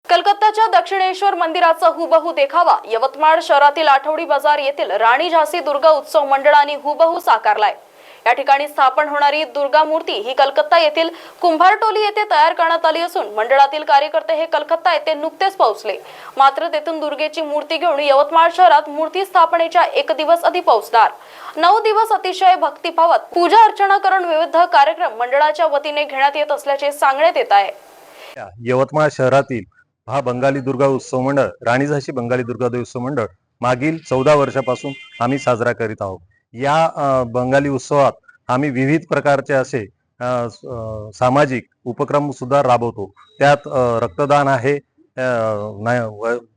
कलकत्त्याच्या दक्षिणेश्वर मंदिराचा हुबहू देखावा यवतमाळ शहरातील आठवडी बाजार येथील राणी झाशी दुर्गा उत्सव मंडळाने हुबहू साकारलाय। या ठिकाणी स्थापन होणारी दुर्गा मूर्ती ही कलकत्ता येथील कुंभारटोली येथे तयार करण्यात आली असून मंडळातील कार्यकर्ते हे कलकत्ता येथे नुकतेच पोहोचले। मात्र तेथून दुर्गेची मूर्ती घेऊन यवतमाळ शहरात मूर्ती स्थापनेच्या एक दिवस आधी पोहोचणार। 9 दिवस अतिशय भक्तिभावात पूजा अर्चना करून विविध कार्यक्रम मंडळाच्या वतीने घेण्यात येत असल्याचे सांगण्यात येत आहे। यवतमाळ शहरातील हा बंगाली दुर्गा उत्सव मंडळ राणी झाशी बंगाली दुर्गा उत्सव मंडळ मागील 14 वर्षापासून आम्ही साजरा करीत आहोत। या बंगाली उत्सवात आम्ही विविध प्रकारचे असे सामाजिक उपक्रम सुद्धा राबवतो। त्यात रक्तदान आहे,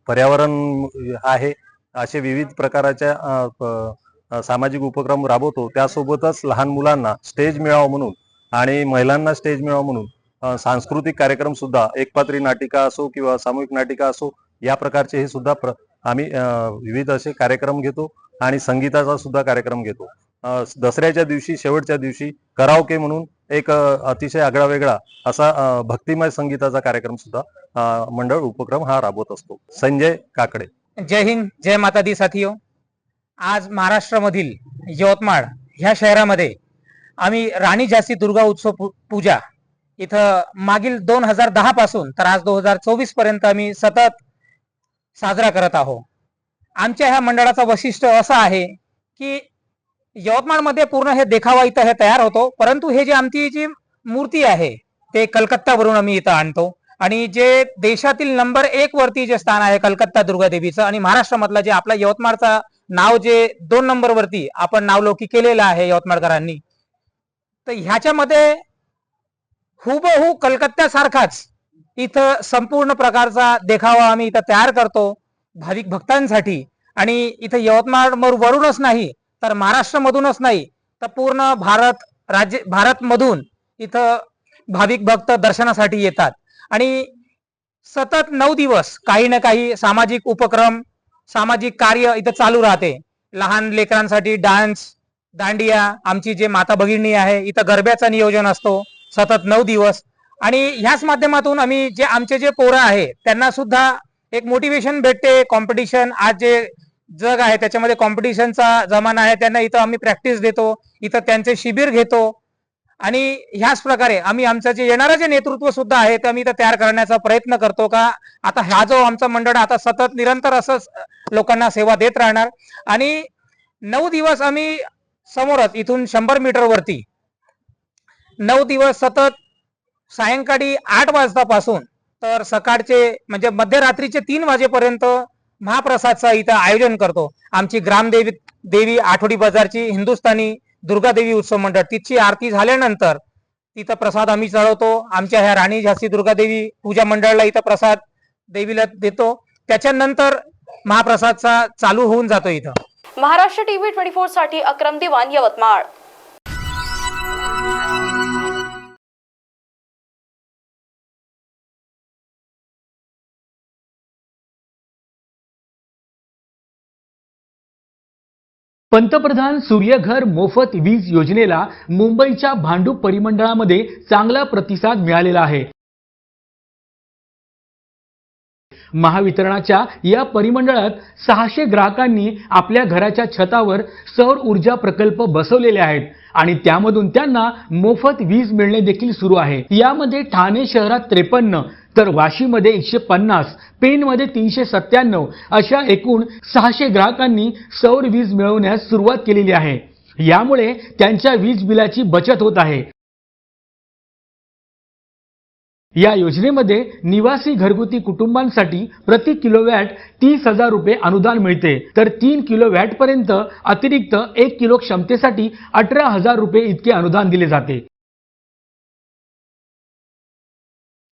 पर्यावरण आहे, असे विविध प्रकारच्या सामाजिक उपक्रम राबवतो। त्यासोबतच लहान मुलांना स्टेज मिळावा म्हणून आणि महिलांना स्टेज मिळावा म्हणून सांस्कृतिक कार्यक्रम सुद्धा एकपात्री नाटिका असो किंवा सामूहिक नाटिका असो या प्रकारचे हे सुद्धा आम्ही विविध असे कार्यक्रम घेतो आणि संगीताचा सुद्धा कार्यक्रम घेतो। दसऱ्याच्या दिवशी शेवटच्या दिवशी कराओके म्हणून एक अतिशय आगळा वेगळा असा भक्तिमय संगीताचा कार्यक्रम सुद्धा मंडळ उपक्रम हा राबवत असतो। संजय काकडे। जय हिंद, जय माता दी साथियों। आज महाराष्ट्रामधील यवतमाळ ह्या शहरामध्ये आम्ही राणी झाशी दुर्गा उत्सव पूजा इथं मागील 2010 पासून तर आज 2024 पर्यंत आम्ही सतत साजरा करत आहोत। आमच्या ह्या मंडळाचं वैशिष्ट्य असं आहे की यवतमाळमध्ये पूर्ण हे देखावा इथं हे तयार होतो, परंतु हे जे आमची जी मूर्ती आहे ते कलकत्तावरून आम्ही इथं आणतो आणि जे देशातील नंबर 1 वरती जे स्थान आहे कलकत्ता दुर्गा देवीचं आणि महाराष्ट्रामधलं जे आपला यवतमाळचा नाव जे 2 नंबर वरती आपण नावलौकिक केलेलं आहे यवतमाळकरांनी, तर ह्याच्यामध्ये हुबहू कलकत्त्यासारखाच इथं संपूर्ण प्रकारचा देखावा आम्ही इथं तयार करतो भाविक भक्तांसाठी। आणि इथं यवतमाळ वरूनच नाही तर महाराष्ट्रामधूनच नाही तर पूर्ण भारत मधून इथं भाविक भक्त दर्शनासाठी येतात आणि सतत 9 दिवस काही ना काही सामाजिक उपक्रम सामाजिक कार्य इथं चालू राहते। लहान लेकरांसाठी डान्स, दांडिया, आमची जे माता भगिनी आहे इथं गरब्याचं नियोजन असतो सतत 9 दिवस। आणि ह्याच माध्यमातून आम्ही जे आमचे जे पोरं आहे त्यांना सुद्धा एक मोटिवेशन भेटते। कॉम्पिटिशन आज जे जग आहे त्याच्यामध्ये कॉम्पिटिशनचा जमाना आहे, त्यांना इथं आम्ही प्रॅक्टिस देतो, इथं त्यांचे शिबिर घेतो आणि ह्याच प्रकारे आम्ही आमचं जे येणारं जे नेतृत्व सुद्धा आहे ते आम्ही इथं तयार करण्याचा प्रयत्न करतो का आता हा जो आमचा मंडळ आता सतत निरंतर असंच लोकांना सेवा देत राहणार। आणि 9 दिवस आम्ही समोरच इथून 100 मीटर वरती 9 दिवस सतत सायंकाळी 8 वाजतापासून तर सकाळचे म्हणजे मध्यरात्रीचे 3 वाजेपर्यंत महाप्रसादचं इथं आयोजन करतो। आमची ग्रामदेवी आठवडी बाजारची हिंदुस्थानी दुर्गा देवी उत्सव मंडळ तिची आरती झाल्यानंतर तिथं प्रसाद आम्ही चढवतो। आमच्या ह्या राणी झाशी दुर्गा देवी पूजा मंडळाला इथं प्रसाद देवीला देतो, त्याच्यानंतर महाप्रसादचा चालू होऊन जातो इथं। महाराष्ट्र टीव्ही 24 साठी अक्रम दिवान, यवतमाळ। पंतप्रधान सूर्यघर मोफत वीज योजनेला मुंबईच्या भांडूप परिमंडळामध्ये चांगला प्रतिसाद मिळालेला आहे। महावितरणाच्या या परिमंडळात 600 ग्राहकांनी आपल्या घराच्या छतावर सौर ऊर्जा प्रकल्प बसवलेले आहेत आणि त्यामधून त्यांना मोफत वीज मिळणे देखील सुरू आहे। यामध्ये ठाणे शहरात 53 तर वाशीमध्ये 150, पेणमध्ये 397 अशा एकूण 600 ग्राहकांनी सौर वीज मिळवण्यास सुरुवात केलेली आहे। यामुळे त्यांच्या वीज बिलाची बचत होत आहे। या योजनेमध्ये निवासी घरगुती कुटुंबांसाठी प्रति किलोवॅट 30,000 रुपये अनुदान मिळते, तर 3 किलोवॅट पर्यंत अतिरिक्त 1 किलो क्षमतेसाठी 18,000 रुपये इतके अनुदान दिले जाते।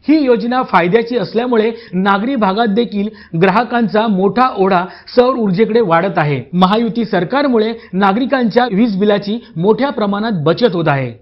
ही योजना फायद्याची असल्यामुळे नागरी भागात देखील ग्राहकांचा मोठा ओढा सौर ऊर्जेकडे वाढत आहे। महायुती सरकारमुळे नागरिकांच्या वीज बिलाची मोठ्या प्रमाणात बचत होत आहे।